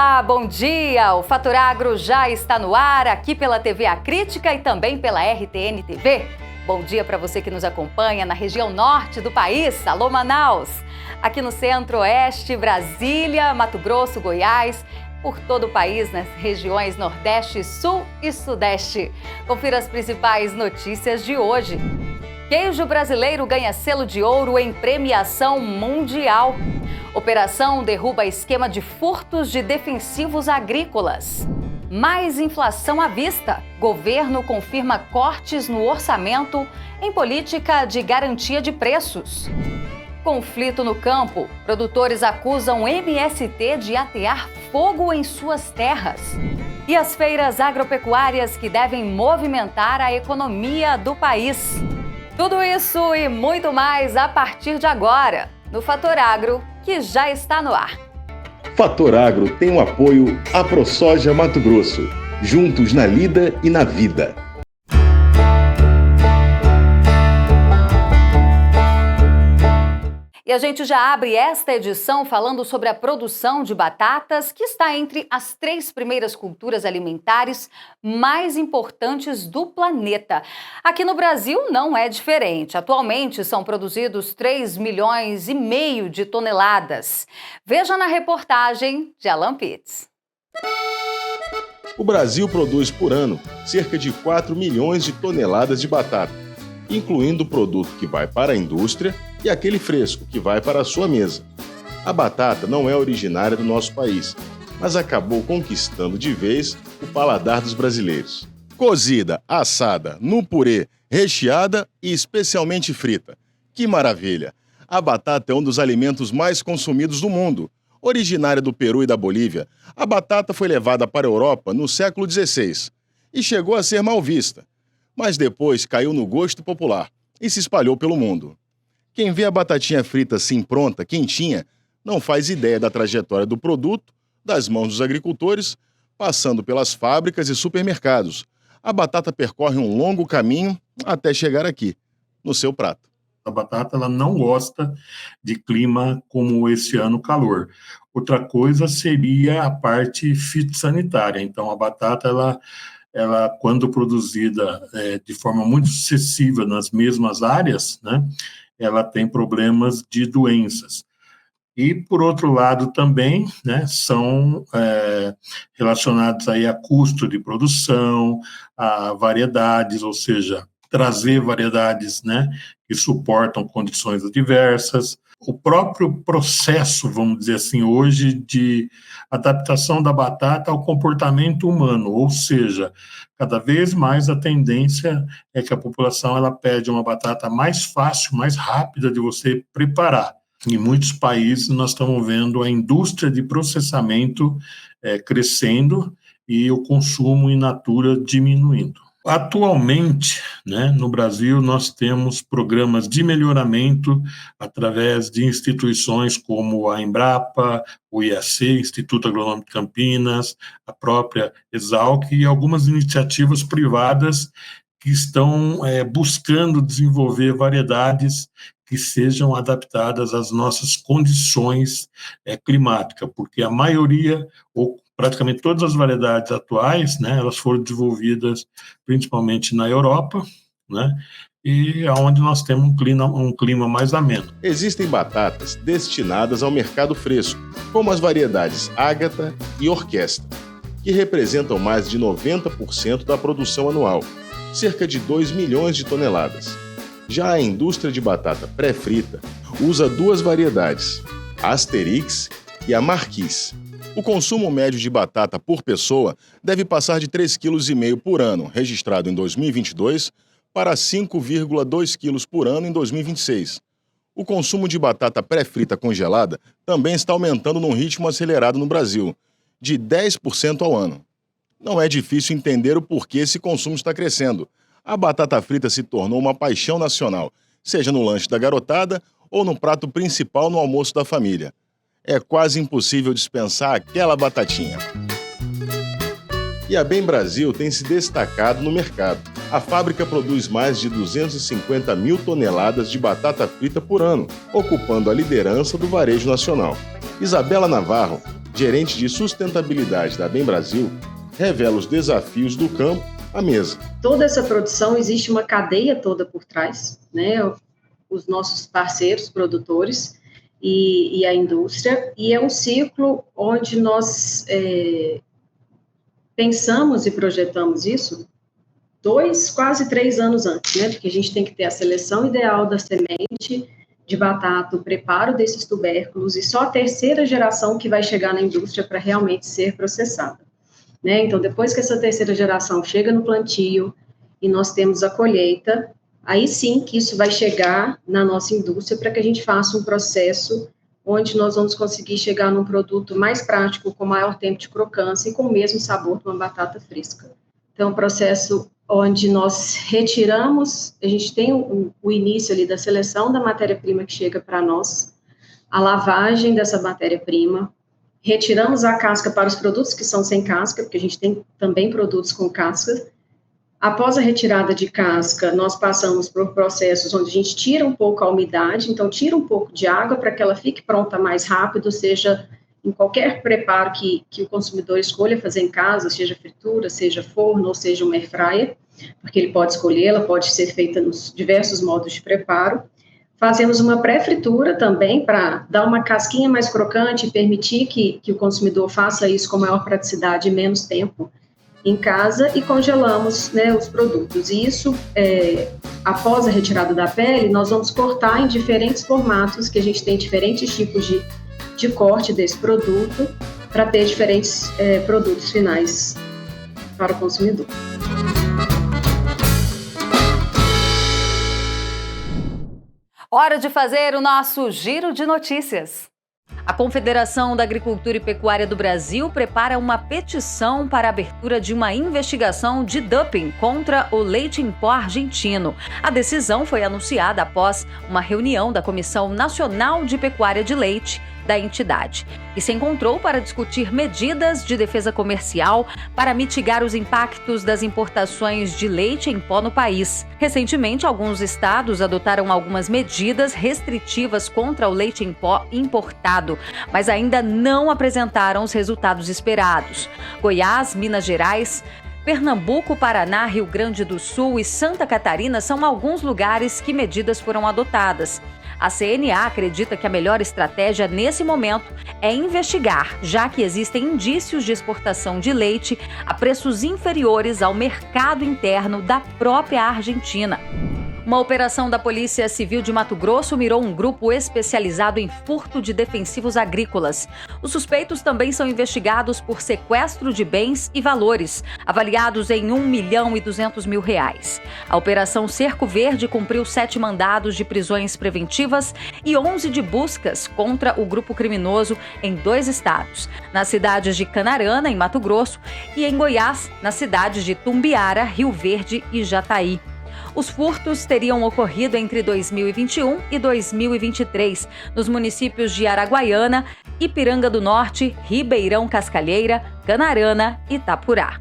Olá, bom dia! O Fator Agro já está no ar, aqui pela TV A Crítica e também pela RTN TV. Bom dia para você que nos acompanha na região norte do país, alô Manaus! Aqui no centro-oeste, Brasília, Mato Grosso, Goiás, por todo o país, nas regiões Nordeste, Sul e Sudeste. Confira as principais notícias de hoje. Queijo brasileiro ganha selo de ouro em premiação mundial. Operação derruba esquema de furtos de defensivos agrícolas. Mais inflação à vista. Governo confirma cortes no orçamento em política de garantia de preços. Conflito no campo. Produtores acusam MST de atear fogo em suas terras. E as feiras agropecuárias que devem movimentar a economia do país. Tudo isso e muito mais a partir de agora, no Fator Agro, que já está no ar. Fator Agro tem o apoio AproSoja Mato Grosso, juntos na lida e na vida. E a gente já abre esta edição falando sobre a produção de batatas, que está entre as 3 primeiras culturas alimentares mais importantes do planeta. Aqui no Brasil não é diferente. Atualmente são produzidos 3,5 milhões de toneladas. Veja na reportagem de Alan Pitts. O Brasil produz por ano cerca de 4 milhões de toneladas de batata, incluindo o produto que vai para a indústria e aquele fresco que vai para a sua mesa. A batata não é originária do nosso país, mas acabou conquistando de vez o paladar dos brasileiros. Cozida, assada, no purê, recheada e especialmente frita. Que maravilha! A batata é um dos alimentos mais consumidos do mundo. Originária do Peru e da Bolívia, a batata foi levada para a Europa no século XVI e chegou a ser mal vista, mas depois caiu no gosto popular e se espalhou pelo mundo. Quem vê a batatinha frita assim pronta, quentinha, não faz ideia da trajetória do produto, das mãos dos agricultores, passando pelas fábricas e supermercados. A batata percorre um longo caminho até chegar aqui, no seu prato. A batata ela não gosta de clima como esse ano, calor. Outra coisa seria a parte fitossanitária. Então, a batata, ela quando produzida de forma muito sucessiva nas mesmas áreas, né, ela tem problemas de doenças. E, por outro lado, também, né, são relacionados aí a custo de produção, a variedades, ou seja, trazer variedades, né, que suportam condições adversas. O próprio processo, vamos dizer assim, hoje, de adaptação da batata ao comportamento humano, ou seja, cada vez mais a tendência é que a população ela pede uma batata mais fácil, mais rápida de você preparar. Em muitos países nós estamos vendo a indústria de processamento crescendo e o consumo in natura diminuindo. Atualmente, né, no Brasil, nós temos programas de melhoramento através de instituições como a Embrapa, o IAC, Instituto Agronômico de Campinas, a própria Exalc e algumas iniciativas privadas que estão buscando desenvolver variedades que sejam adaptadas às nossas condições climáticas, porque a maioria, ou praticamente todas as variedades atuais, né, elas foram desenvolvidas principalmente na Europa, né, e onde nós temos um clima mais ameno. Existem batatas destinadas ao mercado fresco, como as variedades Ágata e Orquestra, que representam mais de 90% da produção anual, cerca de 2 milhões de toneladas. Já a indústria de batata pré-frita usa 2 variedades, a Asterix e a Marquise. O consumo médio de batata por pessoa deve passar de 3,5 kg por ano, registrado em 2022, para 5,2 kg por ano em 2026. O consumo de batata pré-frita congelada também está aumentando num ritmo acelerado no Brasil, de 10% ao ano. Não é difícil entender o porquê esse consumo está crescendo. A batata frita se tornou uma paixão nacional, seja no lanche da garotada ou no prato principal no almoço da família. É quase impossível dispensar aquela batatinha. E a Bem Brasil tem se destacado no mercado. A fábrica produz mais de 250 mil toneladas de batata frita por ano, ocupando a liderança do varejo nacional. Isabela Navarro, gerente de sustentabilidade da Bem Brasil, revela os desafios do campo à mesa. Toda essa produção, existe uma cadeia toda por trás, né? Os nossos parceiros, produtores e a indústria, e é um ciclo onde nós pensamos e projetamos isso 2, quase 3 anos antes, né? Porque a gente tem que ter a seleção ideal da semente de batata, o preparo desses tubérculos, e só a terceira geração que vai chegar na indústria para realmente ser processada, né? Então, depois que essa terceira geração chega no plantio e nós temos a colheita, aí sim que isso vai chegar na nossa indústria para que a gente faça um processo onde nós vamos conseguir chegar num produto mais prático, com maior tempo de crocância e com o mesmo sabor de uma batata fresca. Então, é um processo onde nós retiramos, a gente tem o início ali da seleção da matéria-prima que chega para nós, a lavagem dessa matéria-prima, retiramos a casca para os produtos que são sem casca, porque a gente tem também produtos com casca. Após a retirada de casca, nós passamos por processos onde a gente tira um pouco a umidade, então tira um pouco de água para que ela fique pronta mais rápido, seja em qualquer preparo que o consumidor escolha fazer em casa, seja fritura, seja forno, ou seja uma air fryer, porque ele pode escolher, ela pode ser feita nos diversos modos de preparo. Fazemos uma pré-fritura também, para dar uma casquinha mais crocante e permitir que o consumidor faça isso com maior praticidade e menos tempo em casa, e congelamos, né, os produtos. E isso, após a retirada da pele, nós vamos cortar em diferentes formatos, que a gente tem diferentes tipos de corte desse produto, para ter diferentes produtos finais para o consumidor. Hora de fazer o nosso giro de notícias. A Confederação da Agricultura e Pecuária do Brasil prepara uma petição para a abertura de uma investigação de doping contra o leite em pó argentino. A decisão foi anunciada após uma reunião da Comissão Nacional de Pecuária de Leite da entidade, que se encontrou para discutir medidas de defesa comercial para mitigar os impactos das importações de leite em pó no país. Recentemente, alguns estados adotaram algumas medidas restritivas contra o leite em pó importado, mas ainda não apresentaram os resultados esperados. Goiás, Minas Gerais, Pernambuco, Paraná, Rio Grande do Sul e Santa Catarina são alguns lugares que medidas foram adotadas. A CNA acredita que a melhor estratégia nesse momento é investigar, já que existem indícios de exportação de leite a preços inferiores ao mercado interno da própria Argentina. Uma operação da Polícia Civil de Mato Grosso mirou um grupo especializado em furto de defensivos agrícolas. Os suspeitos também são investigados por sequestro de bens e valores, avaliados em R$1.200.000. A Operação Cerco Verde cumpriu 7 mandados de prisões preventivas e 11 de buscas contra o grupo criminoso em 2 estados, nas cidades de Canarana, em Mato Grosso, e em Goiás, nas cidades de Tumbiara, Rio Verde e Jataí. Os furtos teriam ocorrido entre 2021 e 2023, nos municípios de Araguaiana, Ipiranga do Norte, Ribeirão Cascalheira, Canarana e Itapurá.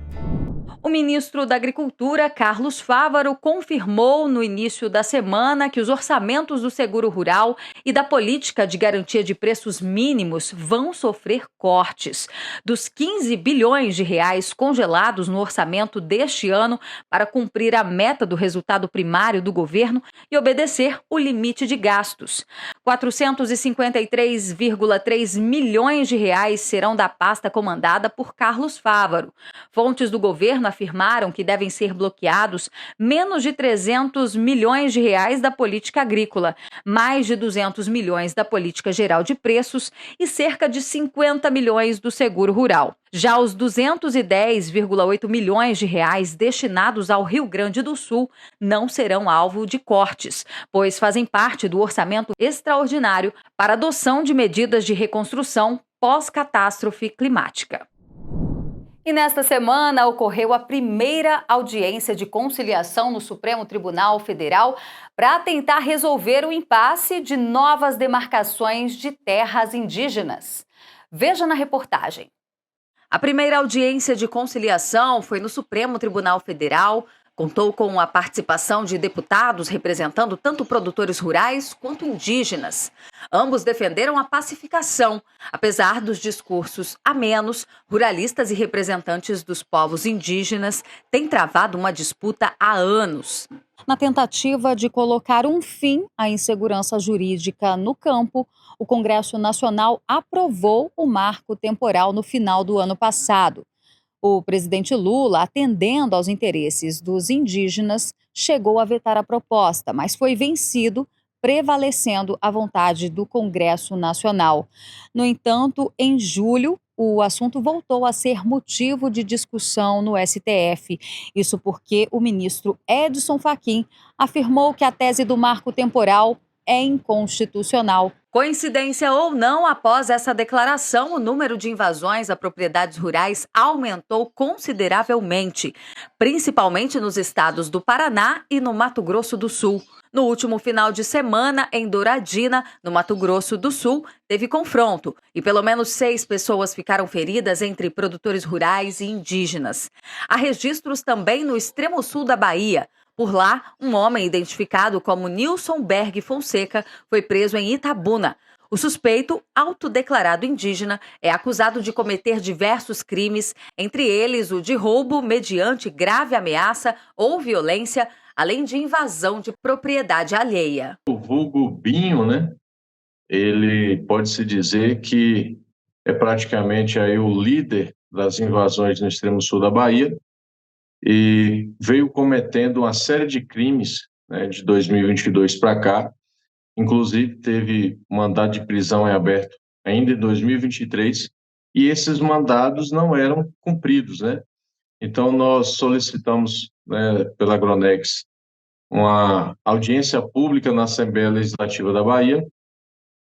O ministro da Agricultura, Carlos Fávaro, confirmou no início da semana que os orçamentos do Seguro Rural e da Política de Garantia de Preços Mínimos vão sofrer cortes. Dos 15 bilhões de reais congelados no orçamento deste ano para cumprir a meta do resultado primário do governo e obedecer o limite de gastos. 453,3 milhões de reais serão da pasta comandada por Carlos Fávaro. Fontes do governo afirmaram que devem ser bloqueados menos de 300 milhões de reais da política agrícola, mais de 200 milhões da política geral de preços e cerca de 50 milhões do seguro rural. Já os 210,8 milhões de reais destinados ao Rio Grande do Sul não serão alvo de cortes, pois fazem parte do orçamento extraordinário para adoção de medidas de reconstrução pós-catástrofe climática. E nesta semana ocorreu a primeira audiência de conciliação no Supremo Tribunal Federal para tentar resolver o impasse de novas demarcações de terras indígenas. Veja na reportagem. A primeira audiência de conciliação foi no Supremo Tribunal Federal Contou com a participação de deputados representando tanto produtores rurais quanto indígenas. Ambos defenderam a pacificação, apesar dos discursos amenos. Ruralistas e representantes dos povos indígenas têm travado uma disputa há anos. Na tentativa de colocar um fim à insegurança jurídica no campo, o Congresso Nacional aprovou o marco temporal no final do ano passado. O presidente Lula, atendendo aos interesses dos indígenas, chegou a vetar a proposta, mas foi vencido, prevalecendo a vontade do Congresso Nacional. No entanto, em julho, o assunto voltou a ser motivo de discussão no STF. Isso porque o ministro Edson Fachin afirmou que a tese do marco temporal é inconstitucional. Coincidência ou não, após essa declaração, o número de invasões a propriedades rurais aumentou consideravelmente, principalmente nos estados do Paraná e no Mato Grosso do Sul. No último final de semana, em Douradina, no Mato Grosso do Sul, teve confronto e pelo menos 6 pessoas ficaram feridas entre produtores rurais e indígenas. Há registros também no extremo sul da Bahia. Por lá, um homem identificado como Nilson Berg Fonseca foi preso em Itabuna. O suspeito, autodeclarado indígena, é acusado de cometer diversos crimes, entre eles o de roubo mediante grave ameaça ou violência, além de invasão de propriedade alheia. O vulgo Binho, né? Ele pode-se dizer que é praticamente aí o líder das invasões no extremo sul da Bahia, e veio cometendo uma série de crimes, né, de 2022 para cá. Inclusive, teve mandado de prisão em aberto ainda em 2023, e esses mandados não eram cumpridos, né? Então, nós solicitamos, né, pela Agronex, uma audiência pública na Assembleia Legislativa da Bahia,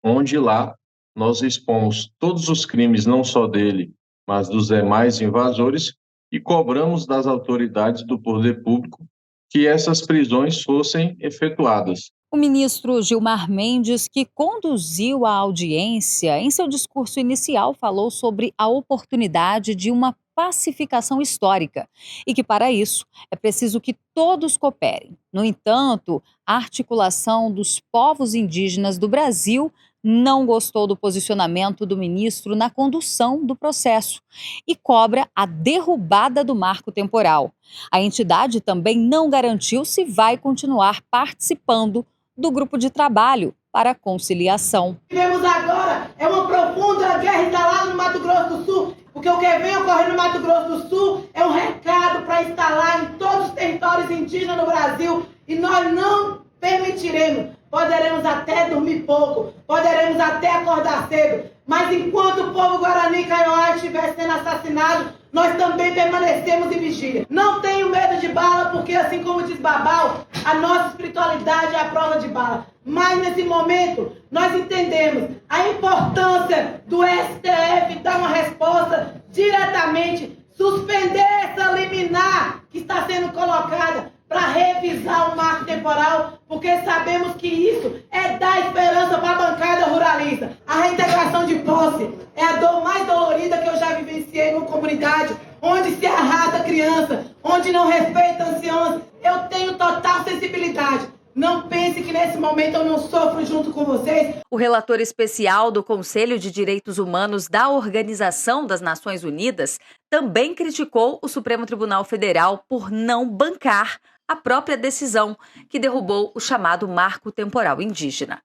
onde lá nós expomos todos os crimes, não só dele, mas dos demais invasores, e cobramos das autoridades do poder público que essas prisões fossem efetuadas. O ministro Gilmar Mendes, que conduziu a audiência, em seu discurso inicial falou sobre a oportunidade de uma pacificação histórica e que, para isso, é preciso que todos cooperem. No entanto, a articulação dos povos indígenas do Brasil não gostou do posicionamento do ministro na condução do processo e cobra a derrubada do marco temporal. A entidade também não garantiu se vai continuar participando do grupo de trabalho para a conciliação. O que vemos agora é uma profunda guerra instalada no Mato Grosso do Sul, porque o que vem ocorrendo no Mato Grosso do Sul é um recado para instalar em todos os territórios indígenas no Brasil, e nós não permitiremos. Poderemos até dormir pouco, poderemos até acordar cedo, mas enquanto o povo Guarani Kaiowá estiver sendo assassinado, nós também permanecemos em vigília. Não tenho medo de bala, porque assim como diz Babau, a nossa espiritualidade é a prova de bala. Mas nesse momento, nós entendemos a importância do STF dar uma resposta diretamente, suspender essa liminar que está sendo colocada para revisar o marco temporal, porque sabemos que isso é dar esperança para a bancada ruralista. A reintegração de posse é a dor mais dolorida que eu já vivenciei numa comunidade, onde se arrasta criança, onde não respeita anciãos. Eu tenho total sensibilidade. Não pense que nesse momento eu não sofro junto com vocês. O relator especial do Conselho de Direitos Humanos da Organização das Nações Unidas também criticou o Supremo Tribunal Federal por não bancar a própria decisão que derrubou o chamado Marco Temporal Indígena.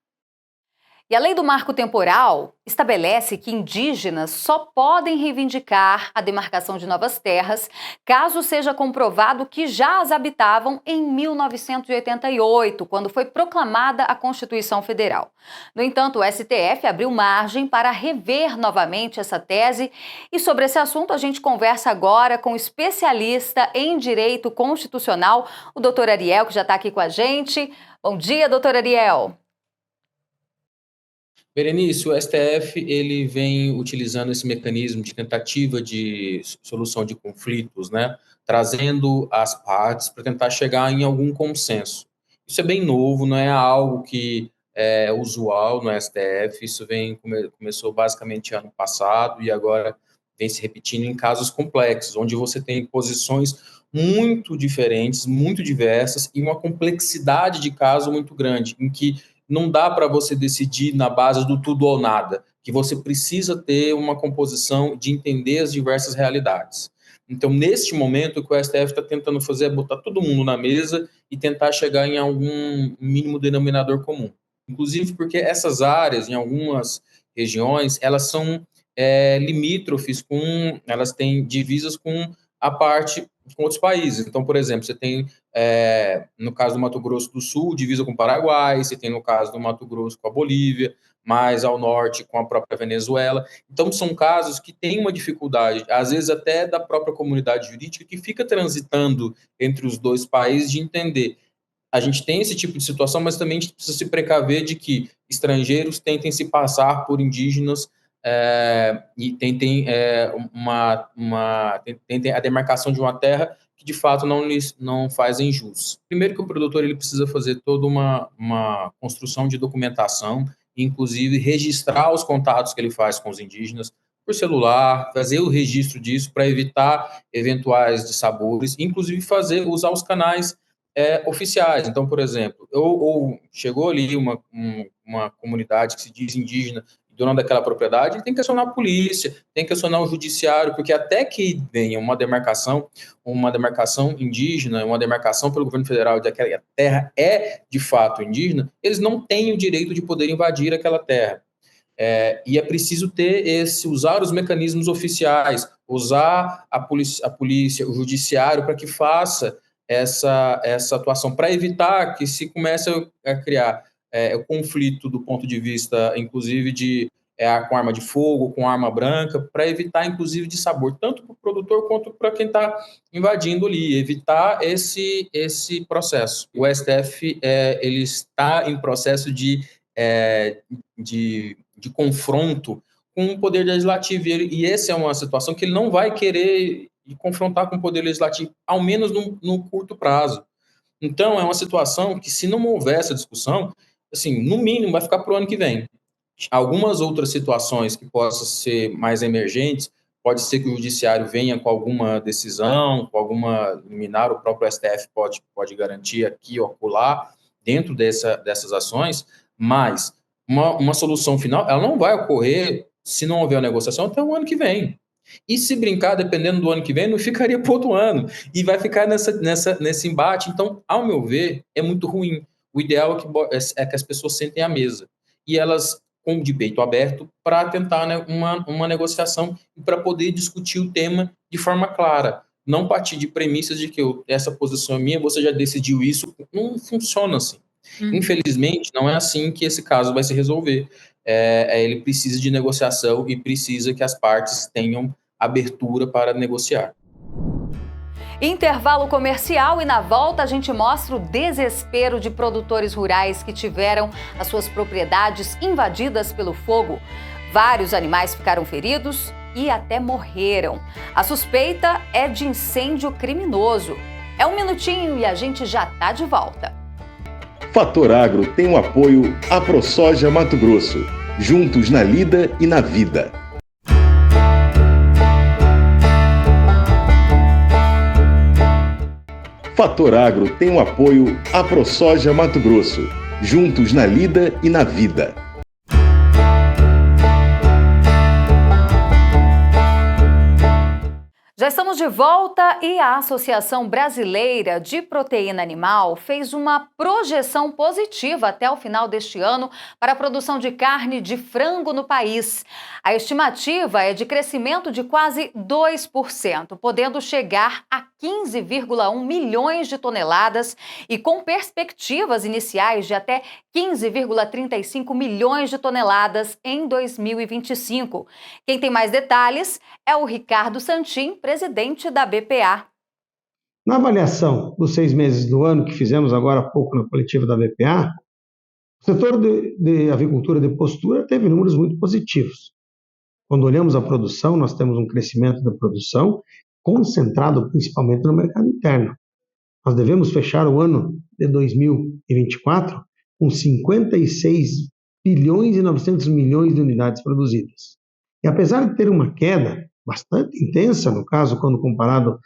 E a lei do marco temporal estabelece que indígenas só podem reivindicar a demarcação de novas terras caso seja comprovado que já as habitavam em 1988, quando foi proclamada a Constituição Federal. No entanto, o STF abriu margem para rever novamente essa tese, e sobre esse assunto a gente conversa agora com o especialista em direito constitucional, o doutor Ariel, que já está aqui com a gente. Bom dia, doutor Ariel. Berenice, o STF ele vem utilizando esse mecanismo de tentativa de solução de conflitos, né, trazendo as partes para tentar chegar em algum consenso. Isso é bem novo, não é algo que é usual no STF, isso começou basicamente ano passado e agora vem se repetindo em casos complexos, onde você tem posições muito diferentes, muito diversas e uma complexidade de caso muito grande, em que não dá para você decidir na base do tudo ou nada, que você precisa ter uma composição de entender as diversas realidades. Então, neste momento, o que o STF está tentando fazer é botar todo mundo na mesa e tentar chegar em algum mínimo denominador comum. Inclusive porque essas áreas, em algumas regiões, elas são limítrofes elas têm divisas com a parte com outros países. Então, por exemplo, você tem, no caso do Mato Grosso do Sul, divisa com o Paraguai, você tem no caso do Mato Grosso com a Bolívia, mais ao norte com a própria Venezuela. Então, são casos que têm uma dificuldade, às vezes até da própria comunidade jurídica, que fica transitando entre os dois países de entender. A gente tem esse tipo de situação, mas também a gente precisa se precaver de que estrangeiros tentem se passar por indígenas e tentem a demarcação de uma terra que de fato não fazem jus. Primeiro que o produtor ele precisa fazer toda uma construção de documentação, inclusive registrar os contatos que ele faz com os indígenas por celular, fazer o registro disso para evitar eventuais dissabores, inclusive usar os canais oficiais. Então, por exemplo, ou chegou ali uma comunidade que se diz indígena, dono daquela propriedade, ele tem que acionar a polícia, tem que acionar o judiciário, porque até que venha uma demarcação indígena, uma demarcação pelo governo federal de que a terra é de fato indígena, eles não têm o direito de poder invadir aquela terra. E é preciso usar os mecanismos oficiais, usar a polícia, o judiciário para que faça essa atuação, para evitar que se comece a criar o conflito do ponto de vista, inclusive, com arma de fogo, com arma branca, para evitar, inclusive, de sabor, tanto para o produtor quanto para quem está invadindo ali, evitar esse processo. O STF ele está em processo de confronto com o Poder Legislativo, e essa é uma situação que ele não vai querer confrontar com o Poder Legislativo, ao menos no curto prazo. Então, é uma situação que, se não houver essa discussão, assim, no mínimo, vai ficar para o ano que vem. Algumas outras situações que possam ser mais emergentes, pode ser que o judiciário venha com alguma decisão, com alguma liminar, o próprio STF pode garantir aqui ou acolá, dentro dessas ações, mas uma solução final, ela não vai ocorrer se não houver a negociação até o ano que vem. E se brincar, dependendo do ano que vem, não ficaria para outro ano. E vai ficar nesse embate. Então, ao meu ver, é muito ruim. O ideal é que as pessoas sentem à mesa. E elas, com o peito aberto, para tentar, né, uma negociação e para poder discutir o tema de forma clara. Não partir de premissas de que essa posição é minha, você já decidiu isso. Não funciona assim. Infelizmente, não é assim que esse caso vai se resolver. Ele precisa de negociação e precisa que as partes tenham abertura para negociar. Intervalo comercial, e na volta a gente mostra o desespero de produtores rurais que tiveram as suas propriedades invadidas pelo fogo. Vários animais ficaram feridos e até morreram. A suspeita é de incêndio criminoso. É um minutinho e a gente já tá de volta. Fator Agro tem o apoio AproSoja Mato Grosso, juntos na lida e na vida. Fator Agro tem o apoio AproSoja Mato Grosso, juntos na lida e na vida. Já estamos de volta e a Associação Brasileira de Proteína Animal fez uma projeção positiva até o final deste ano para a produção de carne de frango no país. A estimativa é de crescimento de quase 2%, podendo chegar a 15,1 milhões de toneladas e com perspectivas iniciais de até 15,35 milhões de toneladas em 2025. Quem tem mais detalhes é o Ricardo Santin, presidente da BPA. Na avaliação dos 6 meses do ano que fizemos agora há pouco na coletiva da BPA, o setor de avicultura de postura teve números muito positivos. Quando olhamos a produção, nós temos um crescimento da produção concentrado principalmente no mercado interno. Nós devemos fechar o ano de 2024 com 56 bilhões e 900 milhões de unidades produzidas. E apesar de ter uma queda bastante intensa, no caso, quando comparado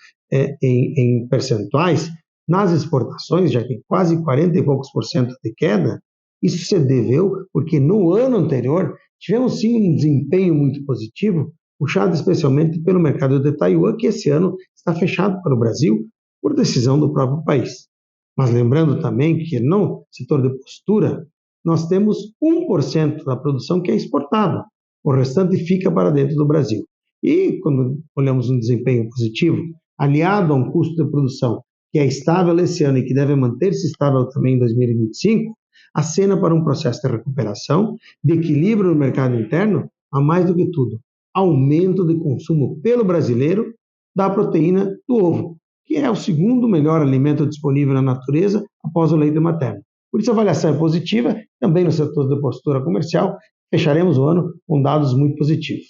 em percentuais, nas exportações, já que quase 40 e poucos por cento de queda. Isso se deveu porque no ano anterior tivemos sim um desempenho muito positivo, puxado especialmente pelo mercado de Taiwan, que esse ano está fechado para o Brasil por decisão do próprio país. Mas lembrando também que no setor de postura, nós temos 1% da produção que é exportada, o restante fica para dentro do Brasil. E quando olhamos um desempenho positivo, aliado a um custo de produção que é estável esse ano e que deve manter-se estável também em 2025, acena para um processo de recuperação, de equilíbrio no mercado interno, a mais do que tudo, aumento de consumo pelo brasileiro da proteína do ovo, que é o segundo melhor alimento disponível na natureza após o leite materno. Por isso a avaliação é positiva, também no setor de postura comercial, fecharemos o ano com dados muito positivos.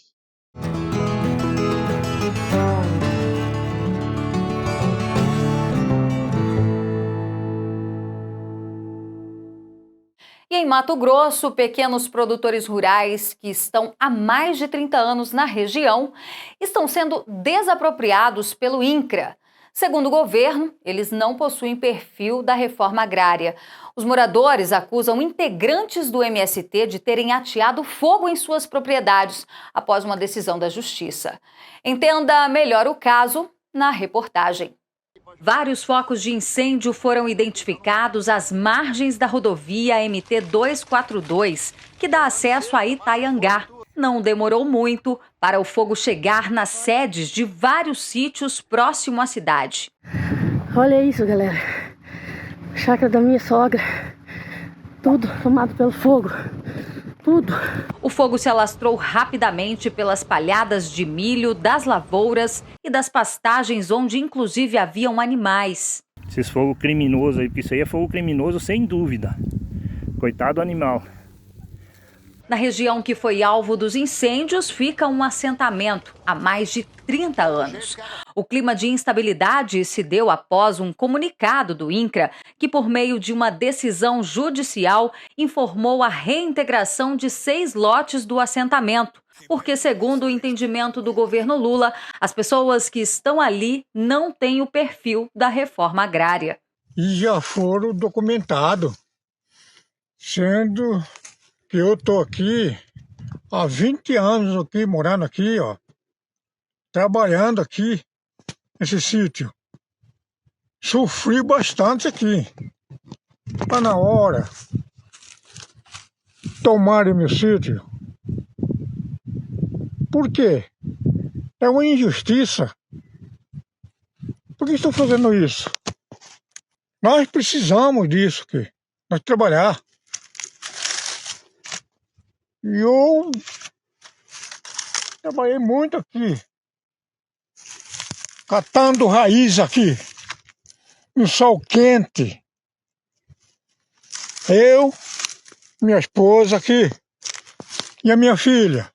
E em Mato Grosso, pequenos produtores rurais que estão há mais de 30 anos na região estão sendo desapropriados pelo INCRA. Segundo o governo, eles não possuem perfil da reforma agrária. Os moradores acusam integrantes do MST de terem ateado fogo em suas propriedades após uma decisão da Justiça. Entenda melhor o caso na reportagem. Vários focos de incêndio foram identificados às margens da rodovia MT-242, que dá acesso a Itaiangá. Não demorou muito para o fogo chegar nas sedes de vários sítios próximo à cidade. Olha isso, galera. Chácara da minha sogra. Tudo tomado pelo fogo. Tudo. O fogo se alastrou rapidamente pelas palhadas de milho, das lavouras e das pastagens onde inclusive haviam animais. Esses fogo criminoso aí, porque isso aí é fogo criminoso sem dúvida. Coitado do animal. Na região que foi alvo dos incêndios fica um assentamento há mais de 30 anos. O clima de instabilidade se deu após um comunicado do INCRA que, por meio de uma decisão judicial, informou a reintegração de 6 lotes do assentamento, porque, segundo o entendimento do governo Lula, as pessoas que estão ali não têm o perfil da reforma agrária. E já foram documentados, sendo que eu estou aqui há 20 anos aqui, morando aqui, ó, trabalhando aqui nesse sítio. Sofri bastante aqui. Está na hora de tomarem meu sítio. Por quê? É uma injustiça. Por que estão fazendo isso? Nós precisamos disso aqui. Nós trabalhar. E eu trabalhei muito aqui, catando raiz aqui, no sol quente. Eu, minha esposa aqui e a minha filha.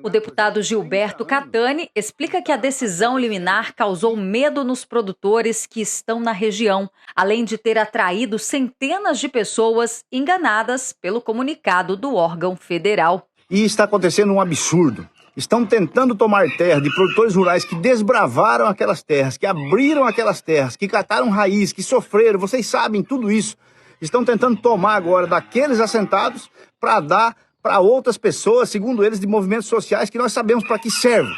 O deputado Gilberto Catani explica que a decisão liminar causou medo nos produtores que estão na região, além de ter atraído centenas de pessoas enganadas pelo comunicado do órgão federal. E está acontecendo um absurdo. Estão tentando tomar terra de produtores rurais que desbravaram aquelas terras, que abriram aquelas terras, que cataram raiz, que sofreram, vocês sabem tudo isso. Estão tentando tomar agora daqueles assentados para dar para outras pessoas, segundo eles, de movimentos sociais que nós sabemos para que servem.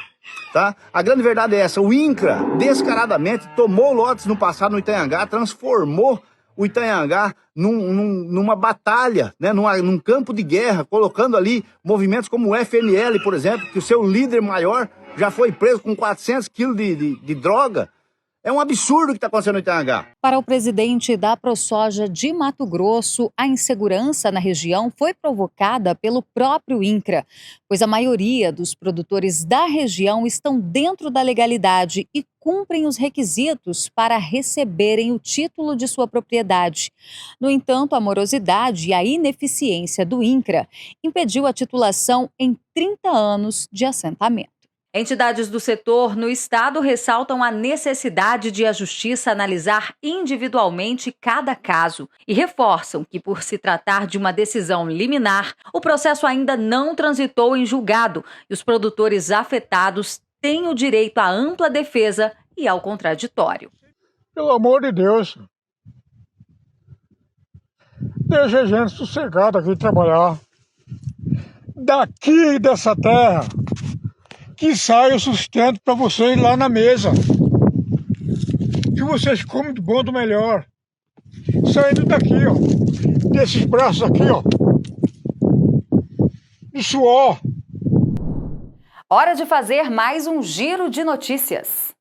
Tá? A grande verdade é essa, o INCRA descaradamente tomou lotes no passado no Itaiangá, transformou o Itaiangá numa batalha, né? num campo de guerra, colocando ali movimentos como o FNL, por exemplo, que o seu líder maior já foi preso com 400 quilos de droga. É um absurdo o que está acontecendo no Itaiangá. Para o presidente da ProSoja de Mato Grosso, a insegurança na região foi provocada pelo próprio INCRA, pois a maioria dos produtores da região estão dentro da legalidade e cumprem os requisitos para receberem o título de sua propriedade. No entanto, a morosidade e a ineficiência do INCRA impediu a titulação em 30 anos de assentamento. Entidades do setor no estado ressaltam a necessidade de a Justiça analisar individualmente cada caso e reforçam que, por se tratar de uma decisão liminar, o processo ainda não transitou em julgado e os produtores afetados tem o direito à ampla defesa e ao contraditório. Pelo amor de Deus, deixa a gente sossegada aqui trabalhar. Daqui dessa terra, que sai o sustento para vocês lá na mesa. Que vocês comem do bom do melhor. Saindo daqui, ó, desses braços aqui, ó, de suor. Hora de fazer mais um giro de notícias.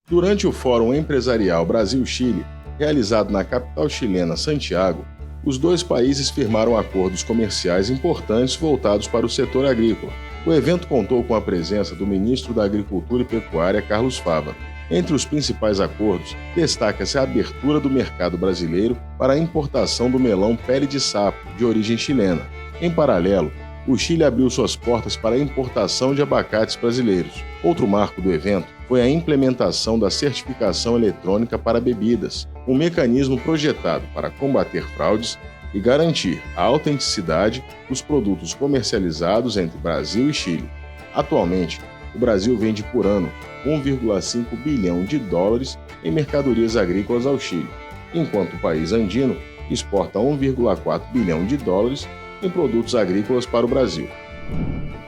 Durante o Fórum Empresarial Brasil-Chile, realizado na capital chilena, Santiago, os dois países firmaram acordos comerciais importantes voltados para o setor agrícola. O evento contou com a presença do ministro da Agricultura e Pecuária, Carlos Fava. Entre os principais acordos, destaca-se a abertura do mercado brasileiro para a importação do melão pele de sapo, de origem chilena. Em paralelo, o Chile abriu suas portas para a importação de abacates brasileiros. Outro marco do evento foi a implementação da certificação eletrônica para bebidas, um mecanismo projetado para combater fraudes e garantir a autenticidade dos produtos comercializados entre Brasil e Chile. Atualmente, o Brasil vende por ano 1,5 bilhão de dólares em mercadorias agrícolas ao Chile, enquanto o país andino exporta 1,4 bilhão de dólares em produtos agrícolas para o Brasil.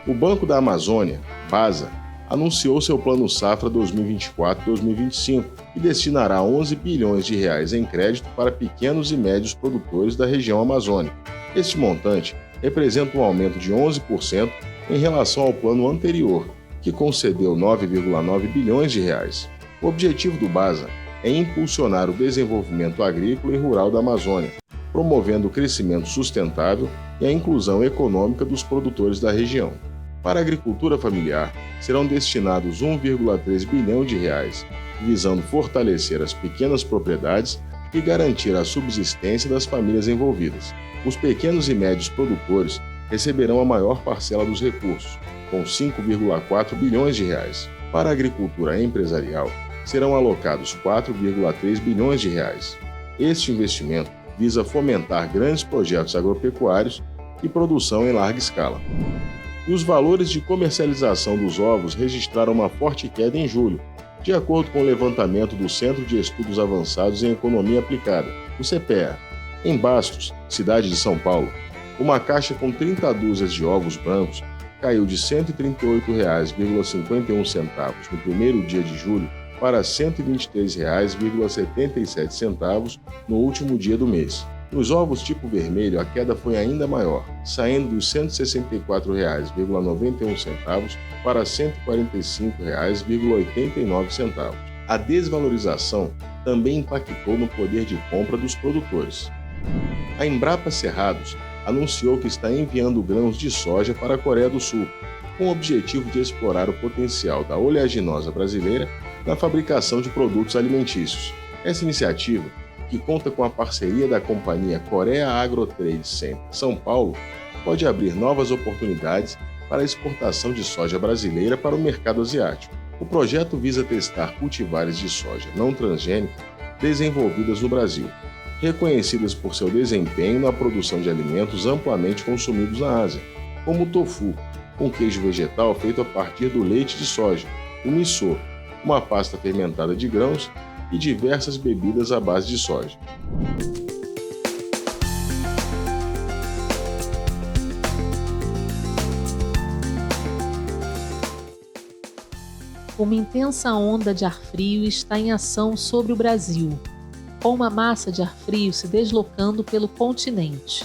O Banco da Amazônia, BASA, anunciou seu Plano Safra 2024-2025 e destinará 11 bilhões de reais em crédito para pequenos e médios produtores da região amazônica. Este montante representa um aumento de 11% em relação ao plano anterior, que concedeu 9,9 bilhões de reais. O objetivo do BASA é impulsionar o desenvolvimento agrícola e rural da Amazônia, promovendo o crescimento sustentável e a inclusão econômica dos produtores da região. Para a agricultura familiar, serão destinados 1,3 bilhão de reais, visando fortalecer as pequenas propriedades e garantir a subsistência das famílias envolvidas. Os pequenos e médios produtores receberão a maior parcela dos recursos, com 5,4 bilhões de reais. Para a agricultura empresarial, serão alocados 4,3 bilhões de reais. Este investimento visa fomentar grandes projetos agropecuários e produção em larga escala. E os valores de comercialização dos ovos registraram uma forte queda em julho, de acordo com o levantamento do Centro de Estudos Avançados em Economia Aplicada, o CPEA. Em Bastos, cidade de São Paulo, uma caixa com 30 dúzias de ovos brancos caiu de R$ 138,51 no primeiro dia de julho para R$ 123,77 no último dia do mês. Nos ovos tipo vermelho, a queda foi ainda maior, saindo dos R$ 164,91 para R$ 145,89. A desvalorização também impactou no poder de compra dos produtores. A Embrapa Cerrados anunciou que está enviando grãos de soja para a Coreia do Sul, com o objetivo de explorar o potencial da oleaginosa brasileira na fabricação de produtos alimentícios. Essa iniciativa, que conta com a parceria da companhia Korea Agro Trade Center São Paulo, pode abrir novas oportunidades para a exportação de soja brasileira para o mercado asiático. O projeto visa testar cultivares de soja não transgênica desenvolvidas no Brasil, reconhecidas por seu desempenho na produção de alimentos amplamente consumidos na Ásia, como o tofu, um queijo vegetal feito a partir do leite de soja, o miso, uma pasta fermentada de grãos e diversas bebidas à base de soja. Uma intensa onda de ar frio está em ação sobre o Brasil, com uma massa de ar frio se deslocando pelo continente.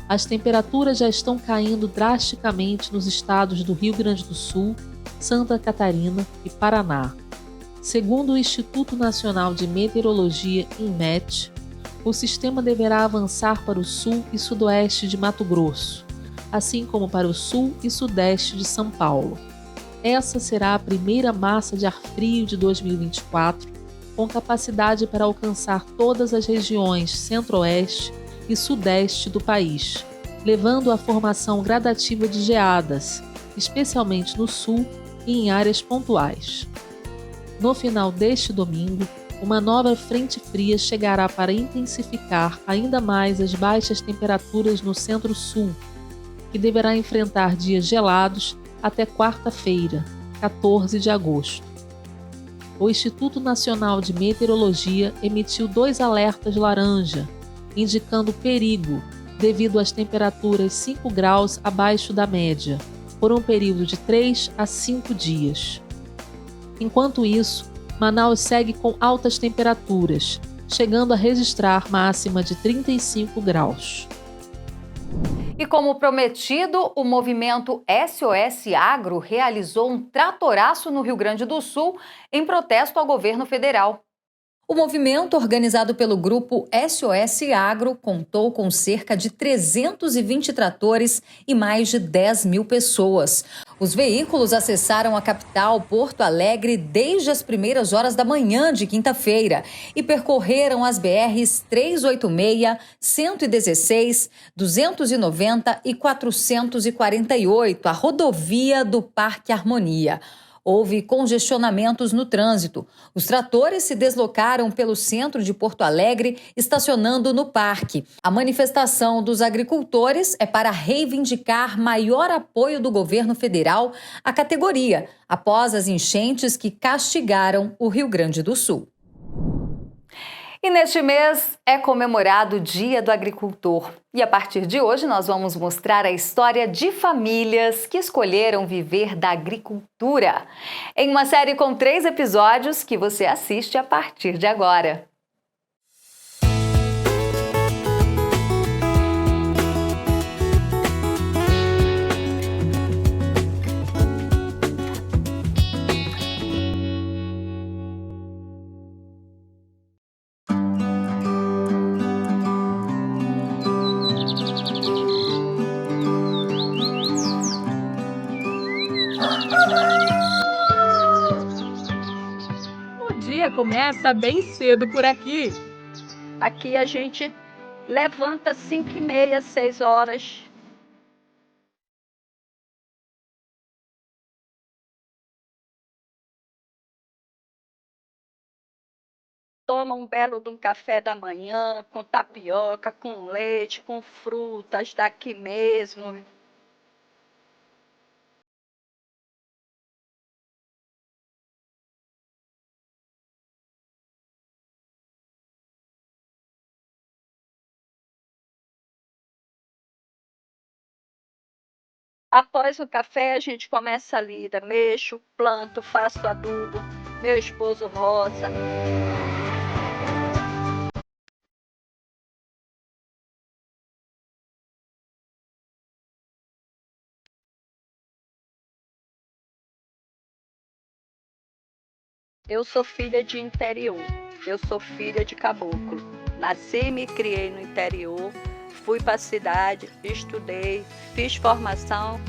As temperaturas já estão caindo drasticamente nos estados do Rio Grande do Sul, Santa Catarina e Paraná. Segundo o Instituto Nacional de Meteorologia, INMET, o sistema deverá avançar para o sul e sudoeste de Mato Grosso, assim como para o sul e sudeste de São Paulo. Essa será a primeira massa de ar frio de 2024, com capacidade para alcançar todas as regiões centro-oeste e sudeste do país, levando à formação gradativa de geadas, especialmente no sul e em áreas pontuais. No final deste domingo, uma nova frente fria chegará para intensificar ainda mais as baixas temperaturas no centro-sul, que deverá enfrentar dias gelados até quarta-feira, 14 de agosto. O Instituto Nacional de Meteorologia emitiu 2 alertas laranja, indicando perigo devido às temperaturas 5 graus abaixo da média, por um período de 3 a 5 dias. Enquanto isso, Manaus segue com altas temperaturas, chegando a registrar máxima de 35 graus. E como prometido, o movimento SOS Agro realizou um tratoraço no Rio Grande do Sul em protesto ao governo federal. O movimento, organizado pelo grupo SOS Agro, contou com cerca de 320 tratores e mais de 10 mil pessoas. Os veículos acessaram a capital, Porto Alegre, desde as primeiras horas da manhã de quinta-feira e percorreram as BRs 386, 116, 290 e 448, a rodovia do Parque Harmonia. Houve congestionamentos no trânsito. Os tratores se deslocaram pelo centro de Porto Alegre, estacionando no parque. A manifestação dos agricultores é para reivindicar maior apoio do governo federal à categoria, após as enchentes que castigaram o Rio Grande do Sul. E neste mês é comemorado o Dia do Agricultor. E a partir de hoje nós vamos mostrar a história de famílias que escolheram viver da agricultura. Em uma série com 3 episódios que você assiste a partir de agora. Começa bem cedo por aqui. Aqui a gente levanta 5h30, 6 horas. Toma um belo de um café da manhã, com tapioca, com leite, com frutas daqui mesmo. Após o café, a gente começa a lida, mexo, planto, faço adubo, meu esposo roça. Eu sou filha de interior, eu sou filha de caboclo. Nasci e me criei no interior. Fui para a cidade, estudei, fiz formação,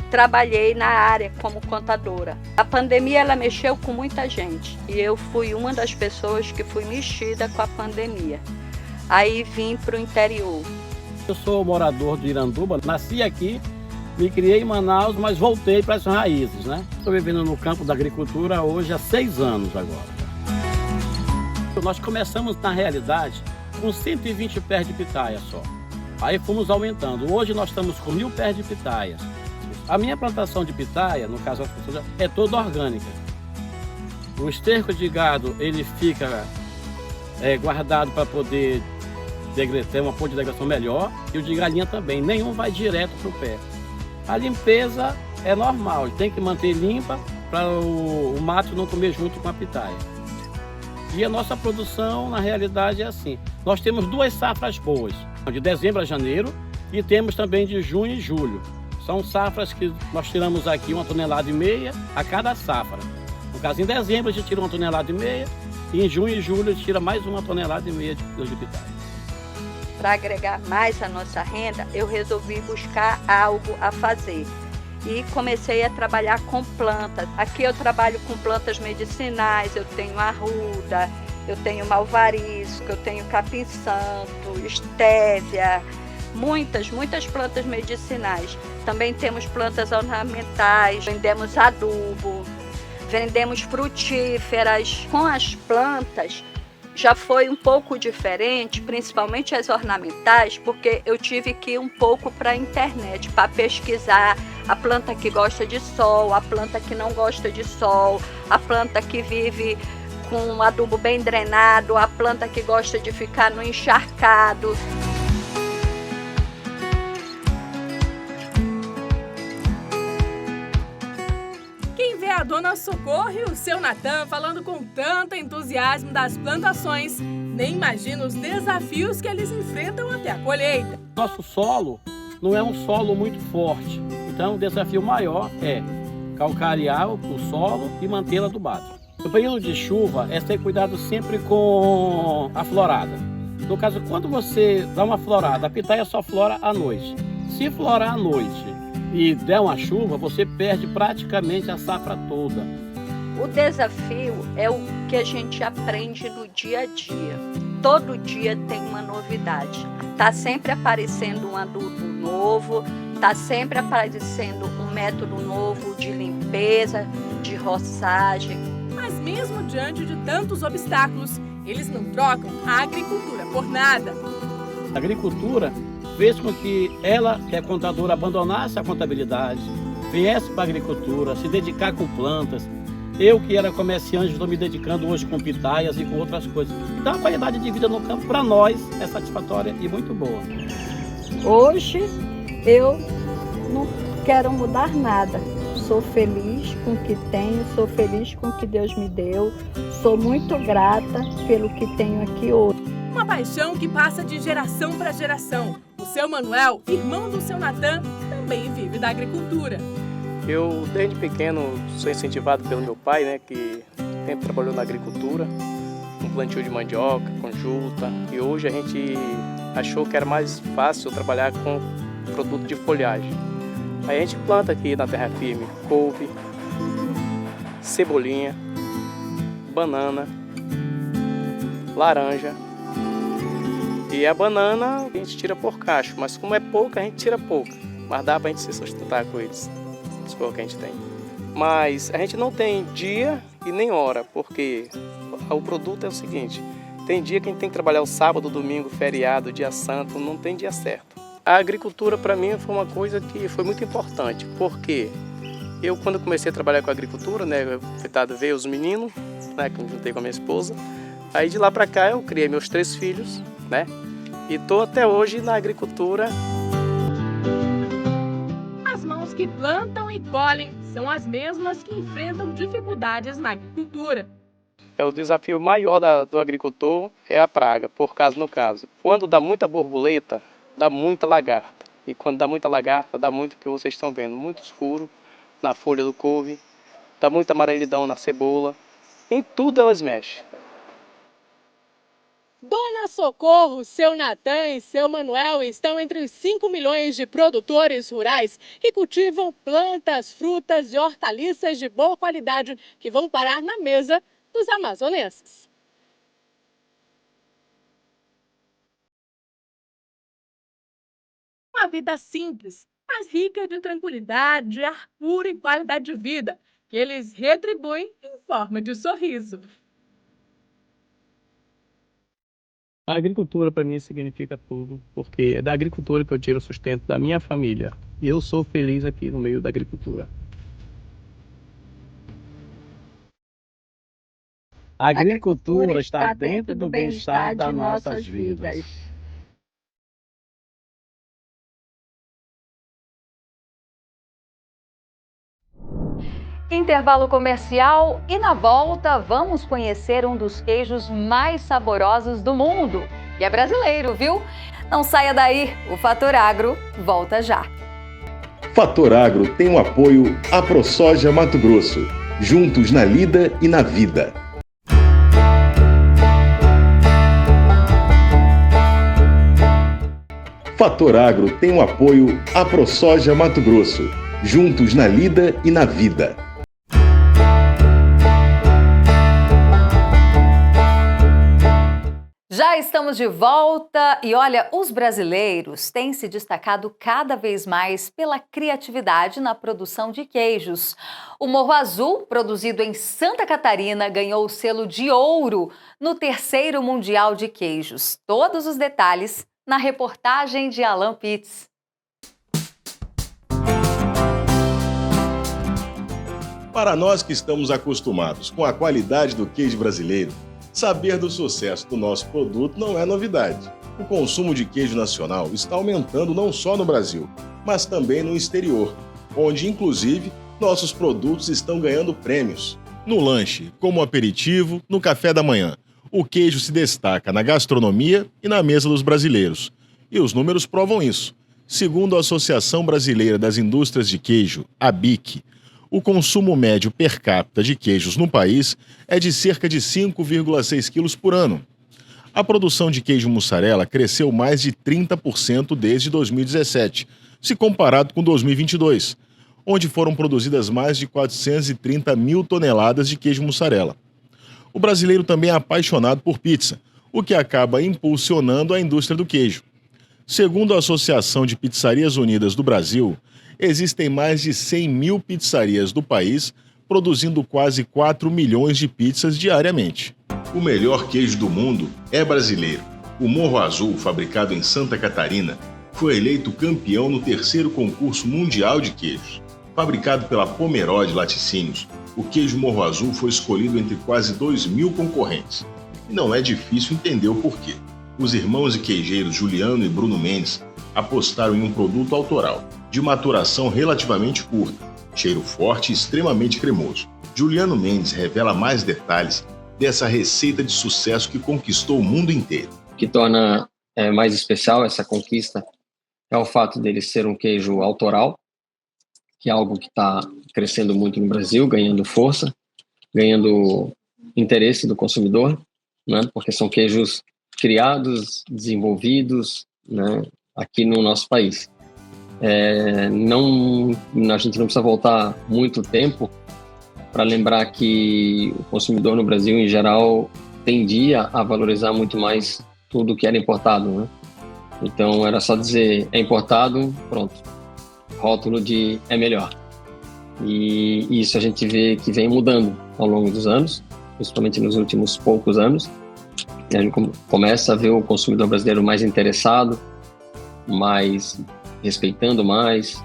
trabalhei na área como contadora. A pandemia ela mexeu com muita gente e eu fui uma das pessoas que fui mexida com a pandemia. Aí vim para o interior. Eu sou morador de Iranduba, nasci aqui, me criei em Manaus, mas voltei para as raízes, né? Estou vivendo no campo da agricultura hoje há 6 anos agora. Nós começamos, na realidade, com 120 pés de pitaia só. Aí fomos aumentando. Hoje nós estamos com 1000 pés de pitaias. A minha plantação de pitaia, no caso é toda orgânica. O esterco de gado ele fica guardado para poder ter uma ponte de degradação melhor, e o de galinha também. Nenhum vai direto para o pé. A limpeza é normal, tem que manter limpa para o mato não comer junto com a pitaia. E a nossa produção, na realidade, é assim. Nós temos 2 safras boas, de dezembro a janeiro, e temos também de junho e julho. São safras que nós tiramos aqui 1,5 tonelada a cada safra. No caso, em dezembro a gente tira 1,5 tonelada, e em junho e julho a gente tira mais 1,5 tonelada de pitaia. Para agregar mais a nossa renda, eu resolvi buscar algo a fazer. E comecei a trabalhar com plantas. Aqui eu trabalho com plantas medicinais, eu tenho arruda, eu tenho malvarisco, eu tenho capim-santo, estévia, muitas plantas medicinais. Também temos plantas ornamentais, vendemos adubo, vendemos frutíferas. Com as plantas, já foi um pouco diferente, principalmente as ornamentais, porque eu tive que ir um pouco para a internet para pesquisar a planta que gosta de sol, a planta que não gosta de sol, a planta que vive com um adubo bem drenado, a planta que gosta de ficar no encharcado. A dona Socorro e o seu Natan falando com tanto entusiasmo das plantações, nem imagina os desafios que eles enfrentam até a colheita. Nosso solo não é um solo muito forte, então o desafio maior é calcarear o solo e mantê-lo adubado. No período de chuva é ter cuidado sempre com a florada. No caso, quando você dá uma florada, a pitaia só flora à noite. Se florar à noite e der uma chuva, você perde praticamente a safra toda. O desafio é o que a gente aprende no dia a dia. Todo dia tem uma novidade. Está sempre aparecendo um adubo novo, está sempre aparecendo um método novo de limpeza, de roçagem. Mas mesmo diante de tantos obstáculos, eles não trocam a agricultura por nada. A agricultura fez com que ela, que é contadora, abandonasse a contabilidade, viesse para a agricultura, se dedicar com plantas. Eu, que era comerciante, estou me dedicando hoje com pitaias e com outras coisas. Então, a qualidade de vida no campo, para nós, é satisfatória e muito boa. Hoje, eu não quero mudar nada. Sou feliz com o que tenho, sou feliz com o que Deus me deu. Sou muito grata pelo que tenho aqui hoje. Uma paixão que passa de geração para geração. O seu Manuel, irmão do seu Natan, também vive da agricultura. Eu, desde pequeno, sou incentivado pelo meu pai, né, que sempre trabalhou na agricultura, com plantio de mandioca, com juta. E hoje a gente achou que era mais fácil trabalhar com produto de folhagem. Aí a gente planta aqui na terra firme couve, cebolinha, banana, laranja. E a banana a gente tira por cacho, mas como é pouca, a gente tira pouca. Mas dá pra gente se sustentar com eles, as coisas que a gente tem. Mas a gente não tem dia e nem hora, porque o produto é o seguinte: tem dia que a gente tem que trabalhar o sábado, domingo, feriado, dia santo, não tem dia certo. A agricultura para mim foi uma coisa que foi muito importante, porque eu, quando comecei a trabalhar com a agricultura, né, veio os meninos, né, que eu juntei com a minha esposa. Aí de lá para cá eu criei meus 3 filhos, né? E estou até hoje na agricultura. As mãos que plantam e colhem são as mesmas que enfrentam dificuldades na agricultura. O desafio maior do agricultor é a praga, no caso. Quando dá muita borboleta, dá muita lagarta. E quando dá muita lagarta, dá muito que vocês estão vendo, muito escuro na folha do couve, dá muita amarelidão na cebola. Em tudo elas mexem. Dona Socorro, seu Natan e seu Manuel estão entre os 5 milhões de produtores rurais que cultivam plantas, frutas e hortaliças de boa qualidade que vão parar na mesa dos amazonenses. Uma vida simples, mas rica de tranquilidade, ar puro e qualidade de vida, que eles retribuem em forma de sorriso. A agricultura para mim significa tudo, porque é da agricultura que eu tiro o sustento da minha família. E eu sou feliz aqui no meio da agricultura. A agricultura está dentro do bem-estar das nossas vidas. Intervalo comercial e na volta vamos conhecer um dos queijos mais saborosos do mundo. E é brasileiro, viu? Não saia daí, o Fator Agro volta já. Fator Agro tem o apoio à ProSoja Mato Grosso, juntos na lida e na vida. Fator Agro tem o apoio à ProSoja Mato Grosso, juntos na lida e na vida. Já estamos de volta e olha, os brasileiros têm se destacado cada vez mais pela criatividade na produção de queijos. O Morro Azul, produzido em Santa Catarina, ganhou o selo de ouro no 3º Mundial de Queijos. Todos os detalhes na reportagem de Alan Pitts. Para nós que estamos acostumados com a qualidade do queijo brasileiro, saber do sucesso do nosso produto não é novidade. O consumo de queijo nacional está aumentando não só no Brasil, mas também no exterior, onde, inclusive, nossos produtos estão ganhando prêmios. No lanche, como aperitivo, no café da manhã, o queijo se destaca na gastronomia e na mesa dos brasileiros. E os números provam isso. Segundo a Associação Brasileira das Indústrias de Queijo, ABIQ, o consumo médio per capita de queijos no país é de cerca de 5,6 quilos por ano. A produção de queijo mussarela cresceu mais de 30% desde 2017, se comparado com 2022, onde foram produzidas mais de 430 mil toneladas de queijo mussarela. O brasileiro também é apaixonado por pizza, o que acaba impulsionando a indústria do queijo. Segundo a Associação de Pizzarias Unidas do Brasil, existem mais de 100 mil pizzarias do país, produzindo quase 4 milhões de pizzas diariamente. O melhor queijo do mundo é brasileiro. O Morro Azul, fabricado em Santa Catarina, foi eleito campeão no 3º concurso mundial de queijos. Fabricado pela Pomerode Laticínios, o queijo Morro Azul foi escolhido entre quase 2.000 concorrentes. E não é difícil entender o porquê. Os irmãos e queijeiros Juliano e Bruno Mendes apostaram em um produto autoral, de maturação relativamente curta, cheiro forte e extremamente cremoso. Juliano Mendes revela mais detalhes dessa receita de sucesso que conquistou o mundo inteiro. O que torna mais especial essa conquista é o fato dele ser um queijo autoral, que é algo que está crescendo muito no Brasil, ganhando força, ganhando interesse do consumidor, né? Porque são queijos criados, desenvolvidos, né, aqui no nosso país. A gente não precisa voltar muito tempo para lembrar que o consumidor no Brasil, em geral, tendia a valorizar muito mais tudo que era importado, né? Então, era só dizer, é importado, pronto. Rótulo de é melhor. E isso a gente vê que vem mudando ao longo dos anos, principalmente nos últimos poucos anos. E a gente começa a ver o consumidor brasileiro mais interessado, mais respeitando mais,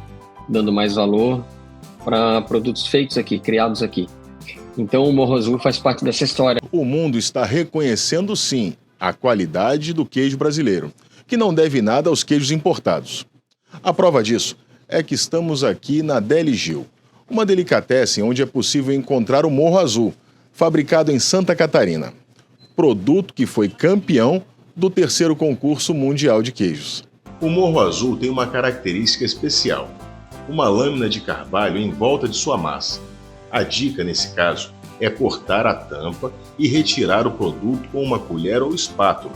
dando mais valor para produtos feitos aqui, criados aqui. Então o Morro Azul faz parte dessa história. O mundo está reconhecendo sim a qualidade do queijo brasileiro, que não deve nada aos queijos importados. A prova disso é que estamos aqui na Deli Gil, uma delicatessen onde é possível encontrar o Morro Azul, fabricado em Santa Catarina. Produto que foi campeão do 3º concurso mundial de queijos. O Morro Azul tem uma característica especial, uma lâmina de carvalho em volta de sua massa. A dica, nesse caso, é cortar a tampa e retirar o produto com uma colher ou espátula.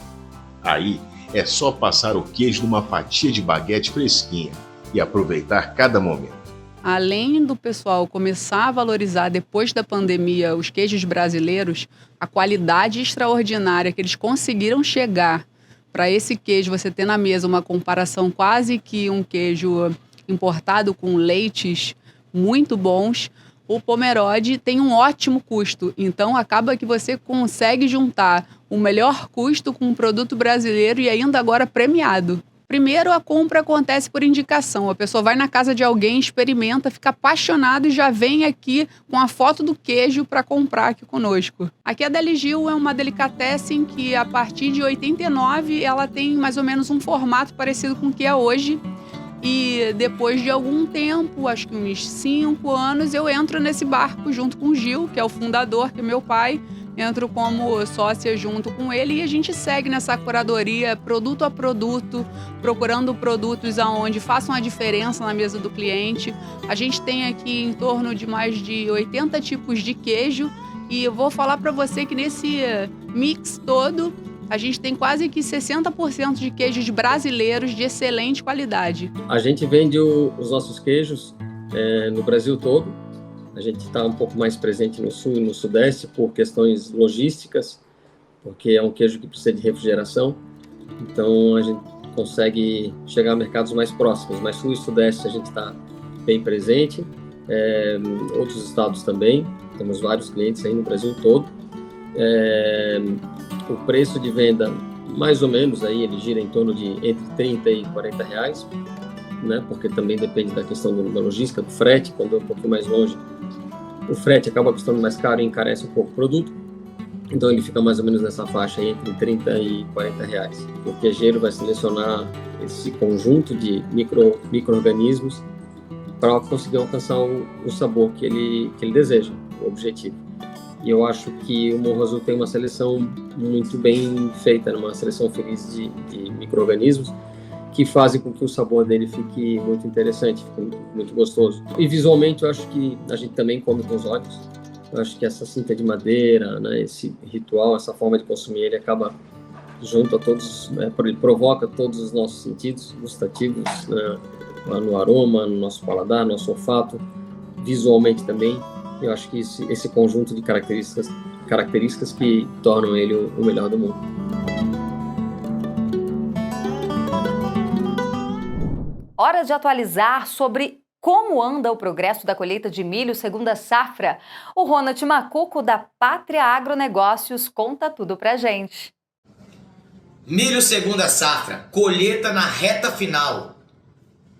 Aí, é só passar o queijo numa fatia de baguete fresquinha e aproveitar cada momento. Além do pessoal começar a valorizar depois da pandemia os queijos brasileiros, a qualidade extraordinária que eles conseguiram chegar para esse queijo, você ter na mesa uma comparação quase que um queijo importado com leites muito bons, o Pomerode tem um ótimo custo. Então, acaba que você consegue juntar o melhor custo com um produto brasileiro e ainda agora premiado. Primeiro, a compra acontece por indicação. A pessoa vai na casa de alguém, experimenta, fica apaixonado e já vem aqui com a foto do queijo para comprar aqui conosco. Aqui a Deli Gil é uma delicatessen que, a partir de 89, ela tem mais ou menos um formato parecido com o que é hoje. E depois de algum tempo, acho que uns 5 anos, eu entro nesse barco junto com o Gil, que é o fundador, que é meu pai. Entro como sócia junto com ele e a gente segue nessa curadoria, produto a produto, procurando produtos aonde façam a diferença na mesa do cliente. A gente tem aqui em torno de mais de 80 tipos de queijo e eu vou falar para você que nesse mix todo, a gente tem quase que 60% de queijos brasileiros de excelente qualidade. A gente vende os nossos queijos no Brasil todo. A gente está um pouco mais presente no sul e no sudeste por questões logísticas, porque é um queijo que precisa de refrigeração, então a gente consegue chegar a mercados mais próximos, mas sul e sudeste a gente está bem presente, outros estados também, temos vários clientes aí no Brasil todo. O preço de venda, mais ou menos, aí ele gira em torno de entre 30 e 40 reais, né? Porque também depende da questão da logística, do frete. Quando é um pouquinho mais longe, o frete acaba custando mais caro e encarece um pouco o produto. Então ele fica mais ou menos nessa faixa aí, entre 30 e 40 reais. O queijeiro vai selecionar esse conjunto de micro-organismos para conseguir alcançar o sabor que ele deseja, o objetivo. E eu acho que o Morro Azul tem uma seleção muito bem feita, uma seleção feliz de micro-organismos que fazem com que o sabor dele fique muito interessante, fique muito gostoso. E visualmente eu acho que a gente também come com os olhos. Eu acho que essa cinta de madeira, né, esse ritual, essa forma de consumir, ele acaba junto a todos, ele provoca todos os nossos sentidos gustativos, né, no aroma, no nosso paladar, no nosso olfato, visualmente também. Eu acho que esse conjunto de características que tornam ele o melhor do mundo. Hora de atualizar sobre como anda o progresso da colheita de milho segunda safra. O Ronald Macuco, da Pátria Agronegócios, conta tudo pra gente. Milho segunda safra, colheita na reta final.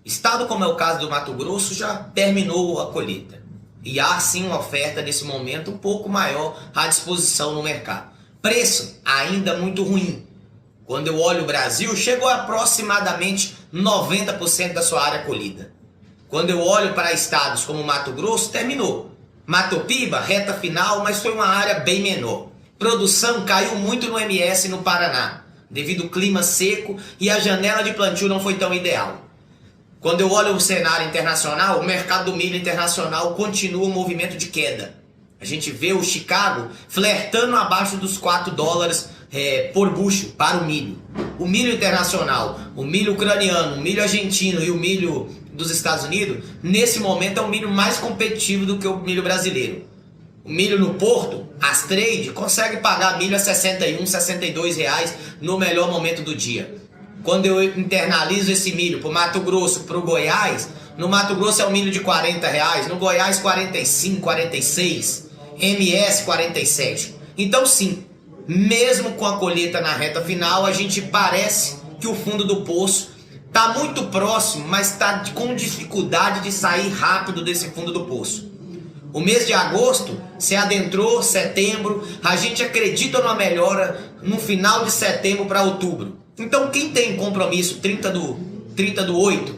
Estado como é o caso do Mato Grosso já terminou a colheita. E há sim uma oferta nesse momento um pouco maior à disposição no mercado. Preço ainda muito ruim. Quando eu olho o Brasil, chegou a aproximadamente 90% da sua área colhida. Quando eu olho para estados como Mato Grosso, terminou. Mato Piba, reta final, mas foi uma área bem menor. Produção caiu muito no MS e no Paraná, devido ao clima seco e a janela de plantio não foi tão ideal. Quando eu olho o cenário internacional, o mercado do milho internacional continua um movimento de queda. A gente vê o Chicago flertando abaixo dos $4 por bushel para o milho. O milho internacional, o milho ucraniano, o milho argentino e o milho dos Estados Unidos, nesse momento é um milho mais competitivo do que o milho brasileiro. O milho no porto, as trade, consegue pagar milho a R$61, R$62 no melhor momento do dia. Quando eu internalizo esse milho para o Mato Grosso, para o Goiás, no Mato Grosso é um milho de R$40, no Goiás 45, 46, MS 47. Então sim, mesmo com a colheita na reta final, a gente parece que o fundo do poço está muito próximo, mas está com dificuldade de sair rápido desse fundo do poço. O mês de agosto se adentrou, setembro, a gente acredita numa melhora no final de setembro para outubro. Então quem tem compromisso 30 do 8,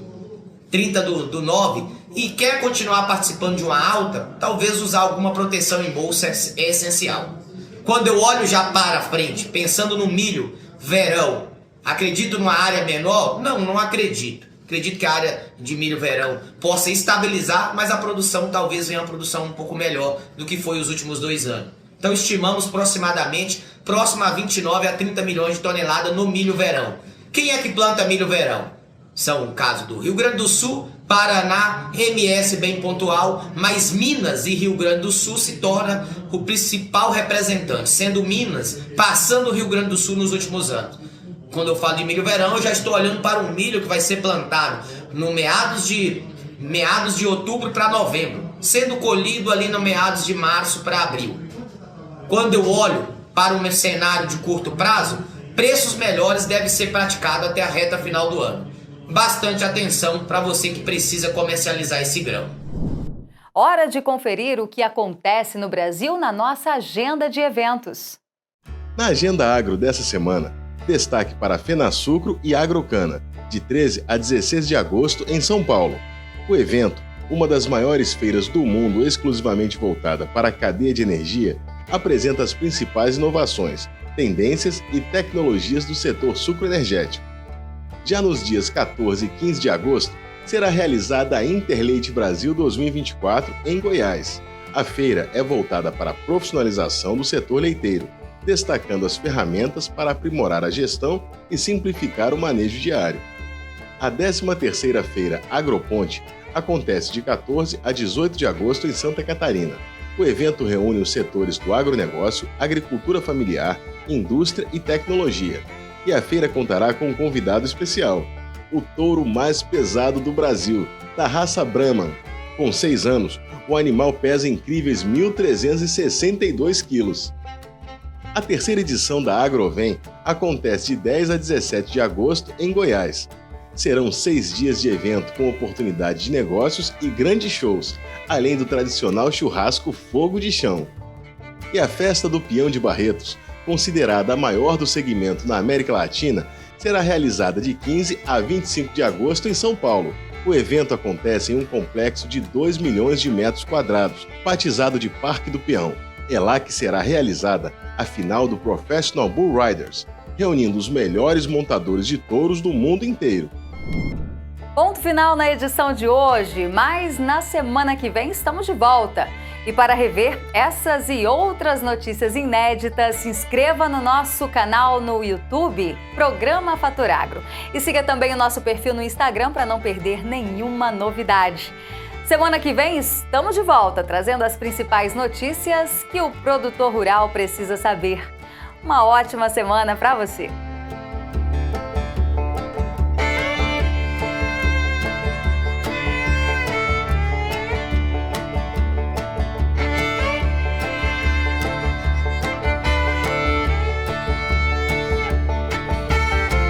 30 do 9 e quer continuar participando de uma alta, talvez usar alguma proteção em bolsa é essencial. Quando eu olho já para frente, pensando no milho verão, acredito numa área menor? Não acredito. Acredito que a área de milho verão possa estabilizar, mas a produção talvez venha uma produção um pouco melhor do que foi os últimos 2 anos. Então estimamos aproximadamente próximo a 29 a 30 milhões de toneladas no milho verão. Quem é que planta milho verão? São o caso do Rio Grande do Sul, Paraná, MS bem pontual, mas Minas e Rio Grande do Sul se torna o principal representante, sendo Minas passando o Rio Grande do Sul nos últimos anos. Quando eu falo de milho verão, eu já estou olhando para um milho que vai ser plantado no meados de outubro para novembro, sendo colhido ali no meados de março para abril. Quando eu olho para um cenário de curto prazo, preços melhores devem ser praticados até a reta final do ano. Bastante atenção para você que precisa comercializar esse grão. Hora de conferir o que acontece no Brasil na nossa agenda de eventos. Na Agenda Agro dessa semana, destaque para a FenaSucro e Agrocana, de 13 a 16 de agosto em São Paulo. O evento, uma das maiores feiras do mundo exclusivamente voltada para a cadeia de energia, apresenta as principais inovações, tendências e tecnologias do setor sucroenergético. Já nos dias 14 e 15 de agosto, será realizada a Interleite Brasil 2024 em Goiás. A feira é voltada para a profissionalização do setor leiteiro, destacando as ferramentas para aprimorar a gestão e simplificar o manejo diário. A 13ª Feira Agroponte acontece de 14 a 18 de agosto em Santa Catarina. O evento reúne os setores do agronegócio, agricultura familiar, indústria e tecnologia. E a feira contará com um convidado especial, o touro mais pesado do Brasil, da raça Brahman. Com 6 anos, o animal pesa incríveis 1.362 quilos. A terceira edição da Agrovem acontece de 10 a 17 de agosto em Goiás. Serão 6 dias de evento com oportunidade de negócios e grandes shows, além do tradicional churrasco Fogo de Chão. E a Festa do Peão de Barretos, considerada a maior do segmento na América Latina, será realizada de 15 a 25 de agosto em São Paulo. O evento acontece em um complexo de 2 milhões de metros quadrados, batizado de Parque do Peão. É lá que será realizada a final do Professional Bull Riders, reunindo os melhores montadores de touros do mundo inteiro. Ponto final na edição de hoje, mas na semana que vem estamos de volta. E para rever essas e outras notícias inéditas, se inscreva no nosso canal no YouTube, Programa Fatoragro. E siga também o nosso perfil no Instagram para não perder nenhuma novidade. Semana que vem estamos de volta, trazendo as principais notícias que o produtor rural precisa saber. Uma ótima semana para você!